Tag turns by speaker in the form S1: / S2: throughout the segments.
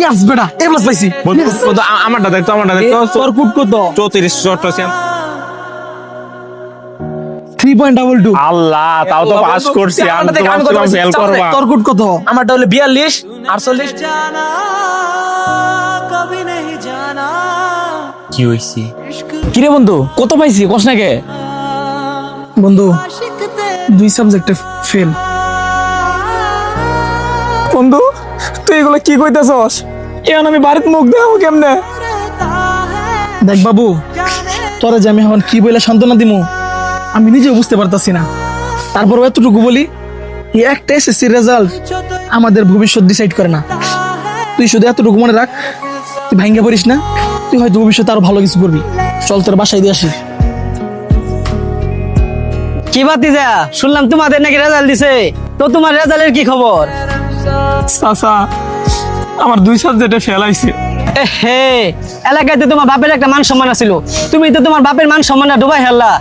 S1: ইয়াস বেটা এ প্লাস পাইছি।
S2: আমারটা দেখতো
S1: তোর কুট কত?
S2: 34 চট্টগ্রাম।
S1: 3.22।
S2: আল্লাহ, তাও তো পাস করছি। আমি তো ভাবছিলাম ফেল করবা।
S1: তোর কুট কত? আমারটা হলো 42 48।
S2: কি হইছে?
S1: কিরে বন্ধু কত পাইছি কস না কে? বন্ধু 2 সাবজেক্টে ফেল। বন্ধু তুই এগুলো কি কইতাছস? এখন আমি বাড়িতে মুখ দেখাবো কেমনে? দেখ বাবু, তোরা যে আমি এখন কি বলে সান্ত্বনা দিমু আমি নিজেও বুঝতে পারতাছি না। তারপর এতটুকু বলি, এই একটা এসএসসি রেজাল্ট আমাদের ভবিষ্যৎ ডিসাইড করে না। তুই শুধু এতটুকু মনে রাখ, তুই ভাঙ্গা পড়িস না, তুই হয়তো ভবিষ্যতে আরো ভালো কিছু করবি। চল তোর বাসায় দিয়ে আসি।
S3: কি বাতি যা শুনলাম তোমাদের নাকি রেজাল্ট দিছে, তো তোমার রেজাল্টের কি খবর?
S1: চাচা আমার 2 সাবজেক্টে ফেল আইছে।
S3: হে, এলাকায় তো তোমার বাপের একটা মান সম্মান ছিল, তুমি তো তোমার বাপের মান সম্মানটা ডুবাই হেললা।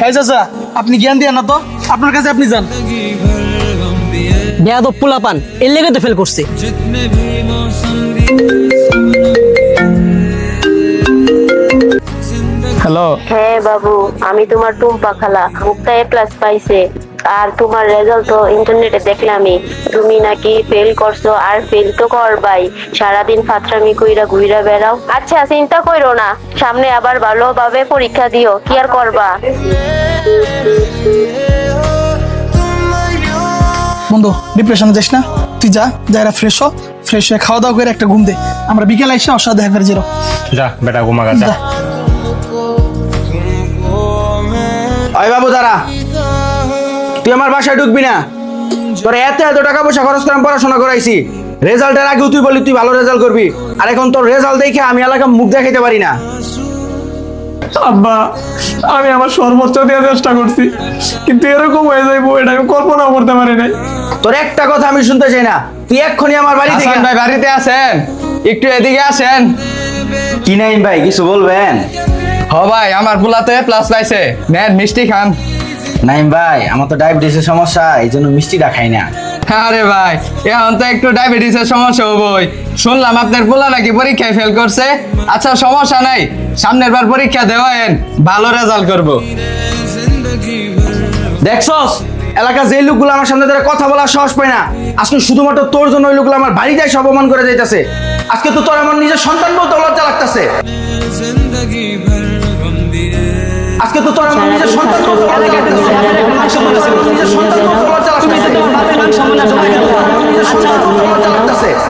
S1: এই চাচা আপনি জ্ঞান দিয়ে না তো, আপনার কাছে আপনি যান।
S3: বেয়াদব পোলাপান এর লেগে তো ফেল করছে।
S1: হ্যালো।
S4: হ্যাঁ বাবু, আমি তোমার টুম্পা খালা। মুক্তা এ প্লাস পাইছে, আর তোমার রেজাল্ট তো ইন্টারনেটে দেখলামই। তুমি নাকি ফেল করছো, আর ফেল তো করবাই। সারাদিন ফাত্রামি কইরা ঘুইরা বেড়াও। আচ্ছা চিন্তা কইরো না, সামনে আবার ভালোভাবে পরীক্ষা দিও, কি আর করবা।
S1: বন্ধু ডিপ্রেশনে যাস না, তুই যা যারা ফ্রেশ হয়ে খাওয়া দাওয়া করে একটা ঘুম দে। আমরা বিকেল আইসা ওর সাথে দেখা করে যাবো।
S2: যা বেটা ঘুমা গা, যা।
S5: ওই বাবু দাঁড়া, তুই আমার বাসায় ঢুকবি না। তোর এত টাকা পয়সা খরচ করে আমি পড়াশোনা করাইছি, রেজাল্টের আগেও তুই বলি তুই ভালো রেজাল্ট করবি, আর এখন তোর রেজাল্ট দেখে আমি এলাকা মুখ দেখাইতে পারি না।
S1: আব্বা আমি আমার সর্বোচ্চ দেওয়ার চেষ্টা করছি, কিন্তু এরকম হয়ে যাইবো এটা আমি কল্পনাও করতে পারি নাই।
S5: তোর একটা কথা আমি শুনতে চাই না, তুই এক্ষুনি আমার বাড়ি থেকে।
S6: হাসান ভাই বাড়িতে আছেন? একটু এদিকে আসেন।
S5: কি নাইন ভাই কিছু বলবেন?
S6: হ ভাই, আমার পোলাতে প্লাস পাইছে, নেন মিষ্টি খান।
S5: নাইম ভাই আমার তো ডায়াবেটিসের সমস্যা, এই জন্য মিষ্টিটা খাই না।
S6: আরে ভাই, এখন তো একটু ডায়াবেটিসের সমস্যা হবই। শুনলাম আপনার পোলা নাকি পরীক্ষায় ফেল করছে। আচ্ছা সমস্যা নাই, সামনের বার পরীক্ষা দেওয়ায়েন, ভালো রেজাল্ট করব।
S5: দেখছস এলাকা যে লোকগুলো আমার সামনে ধরে কথা বলার সাহস পায় না, আজকে শুধুমাত্র তোর জন্য ওই লোকগুলো আমার বাড়িতে এসে অপমান করে যাইতেছে। আজকে তো তোর আমার নিজের সন্তান বলতে লজ্জা লাগতেছে। আজকে তো তোর আমার নিজের সন্তান বলতে লজ্জা লাগতেছে। নিজের সন্তান বলতে লজ্জা লাগতেছে।